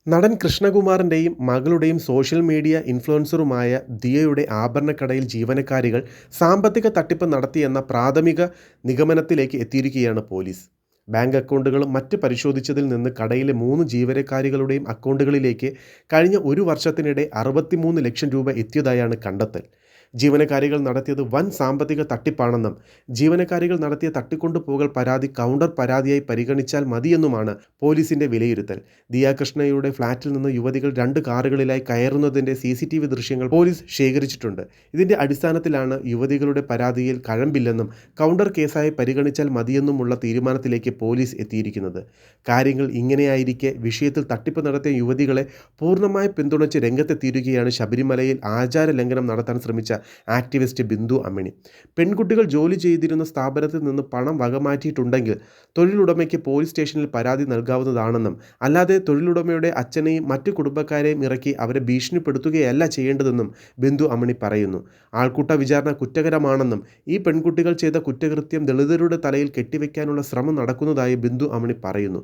നടൻ കൃഷ്ണകുമാറിൻ്റെയും മകളുടെയും social media ഇൻഫ്ലുവൻസറുമായ ദിയയുടെ ആഭരണക്കടയിൽ ജീവനക്കാരികൾ സാമ്പത്തിക തട്ടിപ്പ് നടത്തിയെന്ന പ്രാഥമിക നിഗമനത്തിലേക്ക് എത്തിയിരിക്കുകയാണ് പോലീസ്. ബാങ്ക് അക്കൗണ്ടുകളും മറ്റ് പരിശോധിച്ചതിൽ നിന്ന് കടയിലെ 3 ജീവനക്കാരികളുടെയും അക്കൗണ്ടുകളിലേക്ക് കഴിഞ്ഞ ഒരു വർഷത്തിനിടെ 63 ലക്ഷം രൂപ എത്തിയതായാണ് കണ്ടെത്തൽ. ജീവനക്കാരികൾ നടത്തിയത് വൻ സാമ്പത്തിക തട്ടിപ്പാണെന്നും ജീവനക്കാരികൾ നടത്തിയ തട്ടിക്കൊണ്ടുപോകൽ പരാതി കൗണ്ടർ പരാതിയായി പരിഗണിച്ചാൽ മതിയെന്നുമാണ് പോലീസിന്റെ വിലയിരുത്തൽ. ദിയ കൃഷ്ണയുടെ ഫ്ളാറ്റിൽ നിന്ന് യുവതികൾ 2 കാറുകളിലായി കയറുന്നതിന്റെ CCTV ദൃശ്യങ്ങൾ പോലീസ് ശേഖരിച്ചിട്ടുണ്ട്. ഇതിന്റെ അടിസ്ഥാനത്തിലാണ് യുവതികളുടെ പരാതിയിൽ കഴമ്പില്ലെന്നും കൗണ്ടർ കേസായി പരിഗണിച്ചാൽ മതിയെന്നുമുള്ള തീരുമാനത്തിലേക്ക് പോലീസ് എത്തിയിരിക്കുന്നത്. കാര്യങ്ങൾ ഇങ്ങനെയായിരിക്കെ വിഷയത്തിൽ തട്ടിപ്പ് നടത്തിയ യുവതികളെ പൂർണ്ണമായി പിന്തുണച്ച് രംഗത്തെത്തിയിരിക്കുകയാണ് ശബരിമലയിൽ ആചാര ലംഘനം നടത്താൻ ശ്രമിച്ച ആക്ടിവിസ്റ്റ് ബിന്ദു അമ്മിണി. പെൺകുട്ടികൾ ജോലി ചെയ്തിരുന്ന സ്ഥാപനത്തിൽ നിന്ന് പണം വകമാറ്റിയിട്ടുണ്ടെങ്കിൽ തൊഴിലുടമയ്ക്ക് പോലീസ് സ്റ്റേഷനിൽ പരാതി നൽകാവുന്നതാണെന്നും അല്ലാതെ തൊഴിലുടമയുടെ അച്ഛനെയും മറ്റു കുടുംബക്കാരെയും ഇറക്കി അവരെ ഭീഷണിപ്പെടുത്തുകയല്ല ചെയ്യേണ്ടതെന്നും ബിന്ദു അമ്മിണി പറയുന്നു. ആൾക്കൂട്ട വിചാരണ കുറ്റകരമാണെന്നും ഈ പെൺകുട്ടികൾ ചെയ്ത കുറ്റകൃത്യം ദളിതരുടെ തലയിൽ കെട്ടിവെക്കാനുള്ള ശ്രമം നടക്കുന്നതായി ബിന്ദു അമ്മിണി പറയുന്നു.